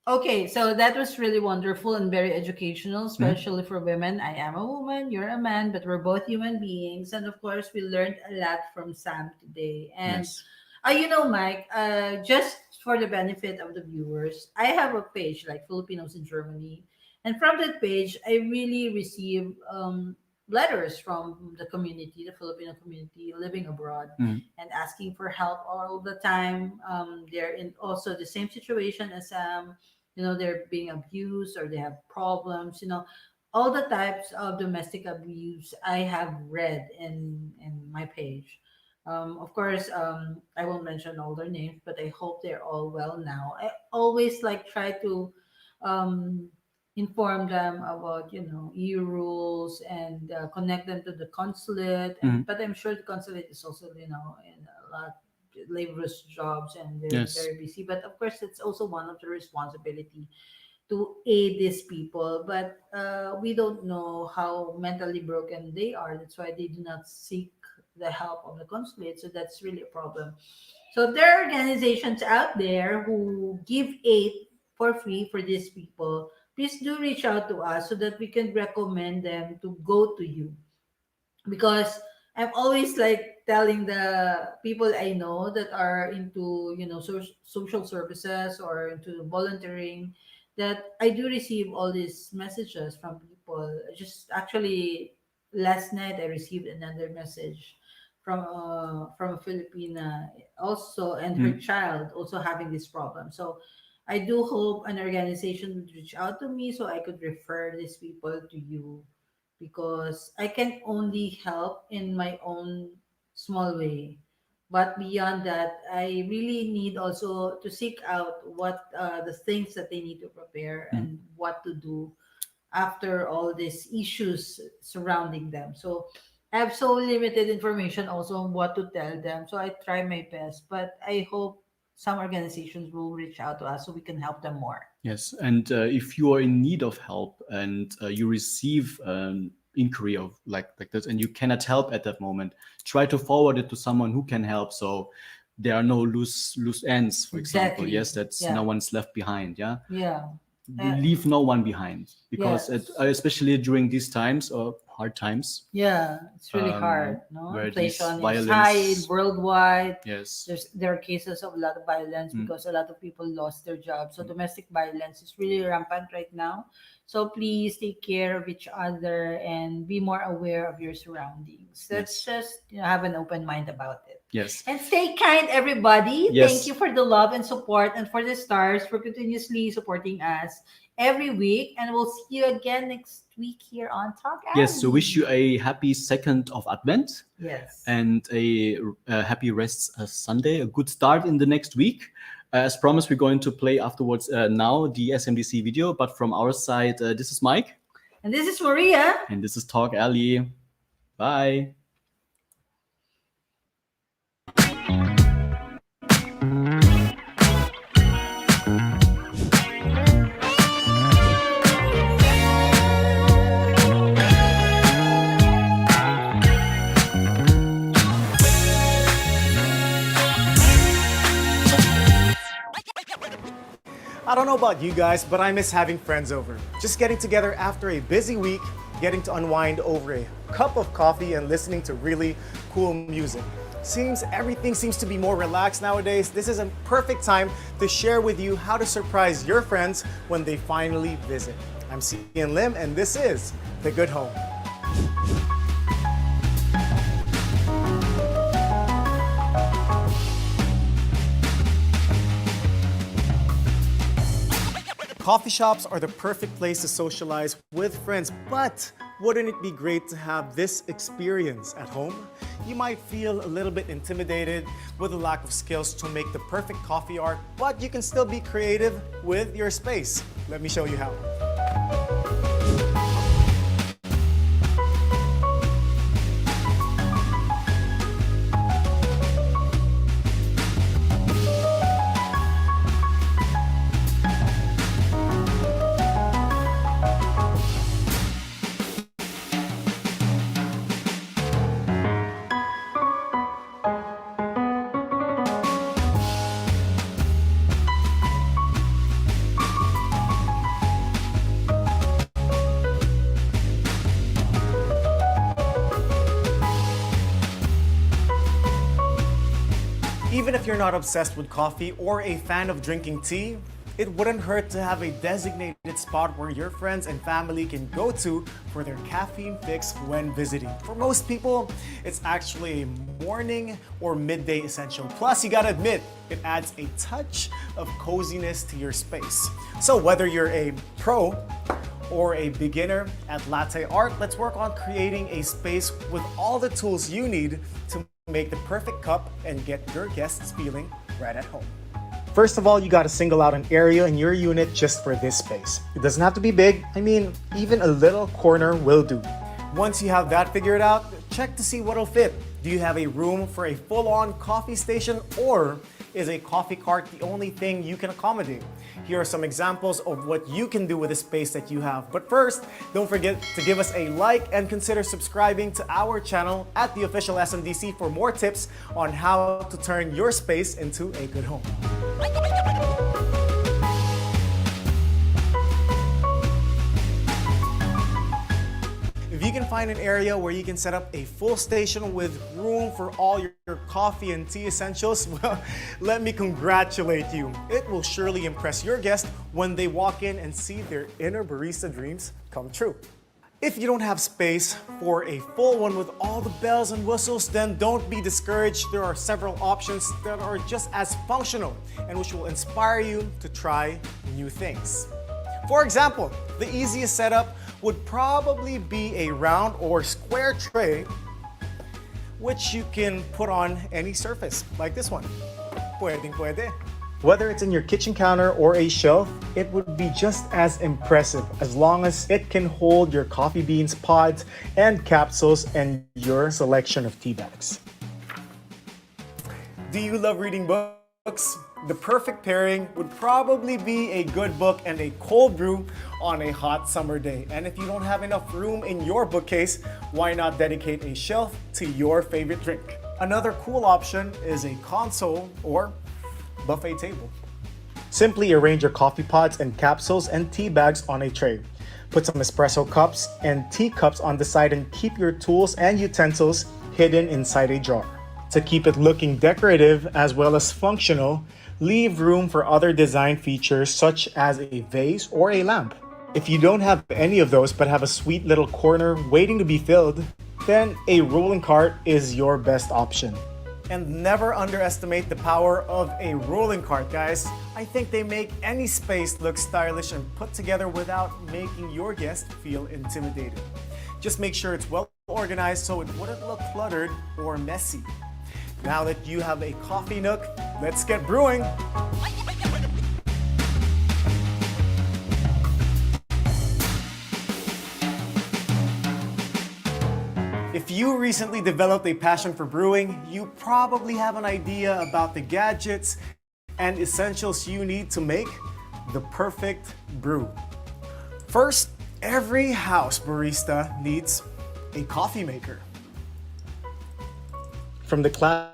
Okay, so that was really wonderful and very educational, Mhm. especially for women. I am a woman, you're a man, but we're both human beings. And of course, we learned a lot from Sam today. And Yes. Mike, just for the benefit of the viewers, I have a page like Filipinos in Germany. And from that page, I really receive letters from the community, the Filipino community living abroad, Mhm. and asking for help all the time. They're in also the same situation as they're being abused or they have problems. All the types of domestic abuse I have read in my page. Of course, I won't mention all their names, but I hope they're all well now. I always like try to um, inform them about EU rules and connect them to the consulate. And Mhm. but I'm sure the consulate is also in a lot laborious jobs and they're Yes. very busy. But of course, it's also one of the responsibility to aid these people. But we don't know how mentally broken they are. That's why they do not seek the help of the consulate. So that's really a problem. So if there are organizations out there who give aid for free for these people, please do reach out to us so that we can recommend them to go to you, because I'm always like telling the people I know that are into social services or into volunteering that I do receive all these messages from people. Just actually last night I received another message from a Filipina also, and her Mhm. child also having this problem. So I do hope an organization would reach out to me so I could refer these people to you, because I can only help in my own small way. But beyond that, I really need also to seek out what the things that they need to prepare Mhm. and what to do after all these issues surrounding them. So I have so limited information also on what to tell them. So I try my best, but I hope some organizations will reach out to us so we can help them more. Yes, and if you are in need of help and you receive an inquiry of like this, and you cannot help at that moment, try to forward it to someone who can help. So there are no loose ends, for example. Yes, Exactly. that's no Yeah. one's left behind. Yeah, Yeah. Uh, leave no one behind because yes. especially during these times or hard times, Yeah, it's really hard. No, where these inflation is high violence. worldwide. Yes. There are cases of a lot of violence Mm. because a lot of people lost their jobs. So Mm. domestic violence is really rampant right now. So please take care of each other and be more aware of your surroundings. Let's Yes. just have an open mind about it. Yes. And stay kind, everybody. Thank you Yes. for the love and support, and for the stars for continuously supporting us every week. And we'll see you again next week here on Talk Yes. So wish Alley. you a happy second of Advent Yes. and a happy rest Sunday, a good start in the next week. As promised, we're going to play afterwards now the SMDC video. But from our side, this is Mike. And this is Maria. And this is Talk Alley. Bye. I don't know about you guys, but I miss having friends over. Just getting together after a busy week, getting to unwind over a cup of coffee and listening to really cool music. Everything seems to be more relaxed nowadays. This is a perfect time to share with you how to surprise your friends when they finally visit. I'm Cian Lim, and this is The Good Home. Coffee shops are the perfect place to socialize with friends, but wouldn't it be great to have this experience at home? You might feel a little bit intimidated with the lack of skills to make the perfect coffee art, but you can still be creative with your space. Let me show you how. Even if you're not obsessed with coffee or a fan of drinking tea, it wouldn't hurt to have a designated spot where your friends and family can go to for their caffeine fix when visiting. For most people, it's actually a morning or midday essential. Plus, you gotta admit, it adds a touch of coziness to your space. So whether you're a pro or a beginner at latte art, let's work on creating a space with all the tools you need to make the perfect cup and get your guests feeling right at home. First of all, you gotta single out an area in your unit just for this space. It doesn't have to be big. I mean, even a little corner will do. Once you have that figured out, check to see what'll fit. Do you have a room for a full-on coffee station, or is a coffee cart the only thing you can accommodate? Here are some examples of what you can do with the space that you have. But first, don't forget to give us a like and consider subscribing to our channel at the official SMDC for more tips on how to turn your space into a good home. If you can find an area where you can set up a full station with room for all your coffee and tea essentials, well, let me congratulate you. It will surely impress your guests when they walk in and see their inner barista dreams come true. If you don't have space for a full one with all the bells and whistles, then don't be discouraged. There are several options that are just as functional and which will inspire you to try new things. For example, the easiest setup would probably be a round or square tray which you can put on any surface, like this one. Pwedeng pwede. Whether it's in your kitchen counter or a shelf, it would be just as impressive as long as it can hold your coffee beans, pods, and capsules and your selection of tea bags. Do you love reading books? The perfect pairing would probably be a good book and a cold brew on a hot summer day. And if you don't have enough room in your bookcase, why not dedicate a shelf to your favorite drink? Another cool option is a console or buffet table. Simply arrange your coffee pods and capsules and tea bags on a tray. Put some espresso cups and teacups on the side and keep your tools and utensils hidden inside a jar. To keep it looking decorative as well as functional, leave room for other design features such as a vase or a lamp. If you don't have any of those but have a sweet little corner waiting to be filled, then a rolling cart is your best option. And never underestimate the power of a rolling cart, guys. I think they make any space look stylish and put together without making your guest feel intimidated. Just make sure it's well organized so it wouldn't look cluttered or messy. Now that you have a coffee nook, let's get brewing. If you recently developed a passion for brewing, you probably have an idea about the gadgets and essentials you need to make the perfect brew. First, every house barista needs a coffee maker. From the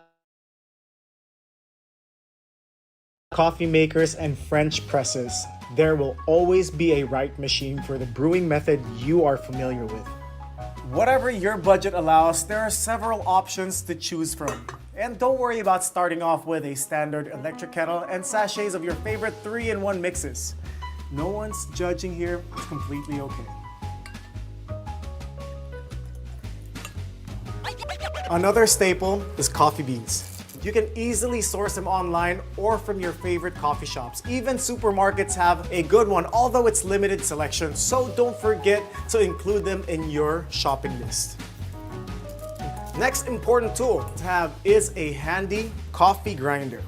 coffee makers and French presses, there will always be a right machine for the brewing method you are familiar with. Whatever your budget allows, there are several options to choose from. And don't worry about starting off with a standard electric kettle and sachets of your favorite 3-in-1 mixes. No one's judging here, it's completely okay. Another staple is coffee beans. You can easily source them online or from your favorite coffee shops. Even supermarkets have a good one, although it's limited selection, so don't forget to include them in your shopping list. Next important tool to have is a handy coffee grinder.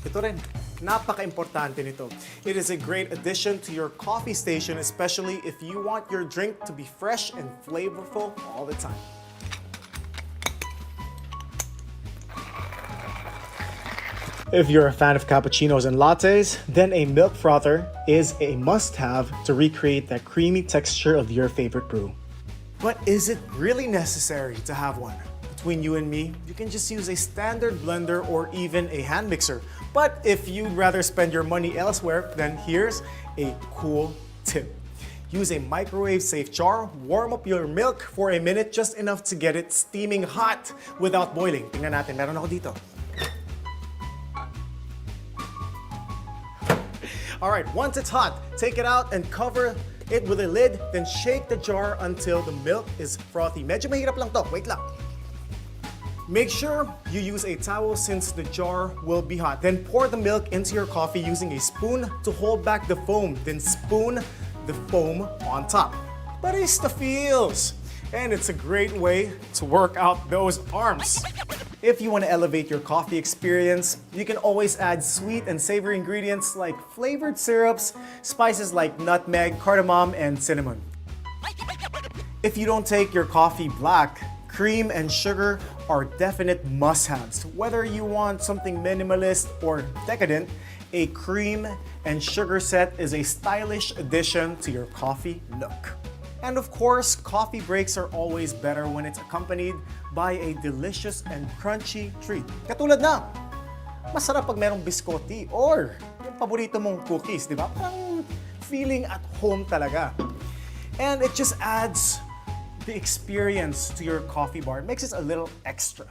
Ito rin, napaka-importante nito. It is a great addition to your coffee station, especially if you want your drink to be fresh and flavorful all the time. If you're a fan of cappuccinos and lattes, then a milk frother is a must-have to recreate that creamy texture of your favorite brew. But is it really necessary to have one? Between you and me, you can just use a standard blender or even a hand mixer. But if you'd rather spend your money elsewhere, then here's a cool tip. Use a microwave-safe jar, warm up your milk for a minute, just enough to get it steaming hot without boiling. Tingnan natin, meron ako dito. All right, once it's hot, take it out and cover it with a lid, then shake the jar until the milk is frothy. Medyo mahirap lang to, wait lang. Make sure you use a towel since the jar will be hot. Then pour the milk into your coffee using a spoon to hold back the foam. Then spoon the foam on top. Barista feels! And it's a great way to work out those arms. If you want to elevate your coffee experience, you can always add sweet and savory ingredients like flavored syrups, spices like nutmeg, cardamom, and cinnamon. If you don't take your coffee black, cream and sugar are definite must-haves. Whether you want something minimalist or decadent, a cream and sugar set is a stylish addition to your coffee look. And of course, coffee breaks are always better when it's accompanied by a delicious and crunchy treat. Katulad na, masarap pag merong biscotti or yung paborito mong cookies, di ba? Parang feeling at home talaga. And it just adds the experience to your coffee bar. It makes it a little extra.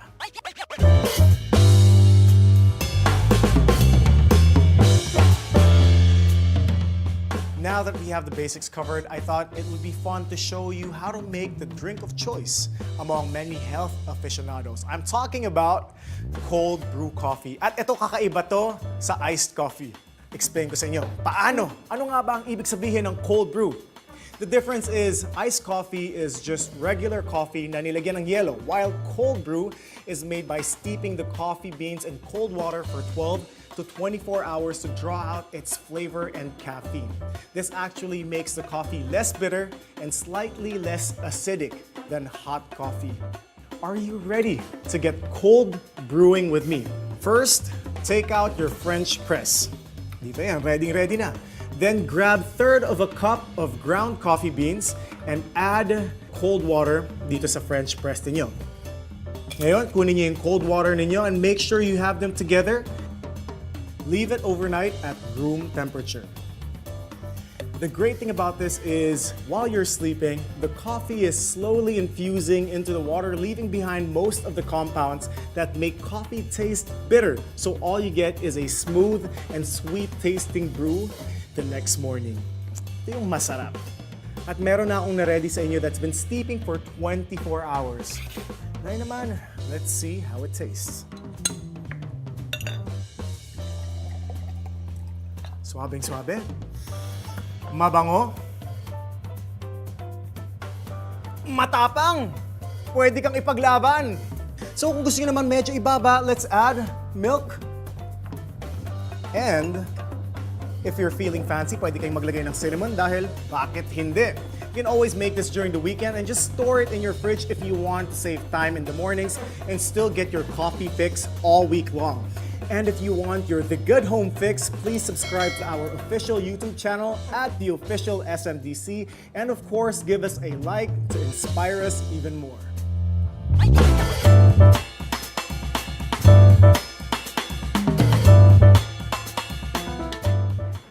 Now that we have the basics covered, I thought it would be fun to show you how to make the drink of choice among many health aficionados. I'm talking about cold brew coffee. At ito kakaiba to sa iced coffee. Explain ko sa inyo. Paano? Ano nga ba ang ibig sabihin ng cold brew? The difference is iced coffee is just regular coffee na nilagyan ng yelo, while cold brew is made by steeping the coffee beans in cold water for 12 to 24 hours to draw out its flavor and caffeine. This actually makes the coffee less bitter and slightly less acidic than hot coffee. Are you ready to get cold brewing with me? First, take out your French press. Dito yan, ready na. Then grab third of a cup of ground coffee beans and add cold water dito sa French press ninyo. Ngayon, kunin niyo yung cold water ninyo and make sure you have them together. Leave it overnight at room temperature. The great thing about this is, while you're sleeping, the coffee is slowly infusing into the water, leaving behind most of the compounds that make coffee taste bitter. So all you get is a smooth and sweet tasting brew the next morning. Ito yung masarap. At meron na akong na-ready sa inyo that's been steeping for 24 hours. Ngayon naman, let's see how it tastes. Swabing-swabe. Mabango. Matapang. Pwede kang ipaglaban. So kung gusto nyo naman medyo ibaba, let's add milk. And if you're feeling fancy, pwede kayong maglagay ng cinnamon dahil bakit hindi? You can always make this during the weekend and just store it in your fridge if you want to save time in the mornings and still get your coffee fix all week long. And if you want your The Good Home fix, please subscribe to our official YouTube channel at The Official SMDC. And of course, give us a like to inspire us even more.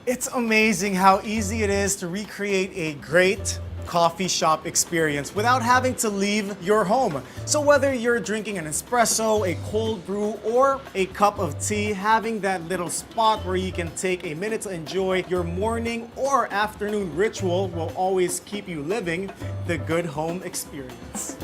It's amazing how easy it is to recreate a great coffee shop experience without having to leave your home. So whether you're drinking an espresso, a cold brew, or a cup of tea, having that little spot where you can take a minute to enjoy your morning or afternoon ritual will always keep you living the good home experience.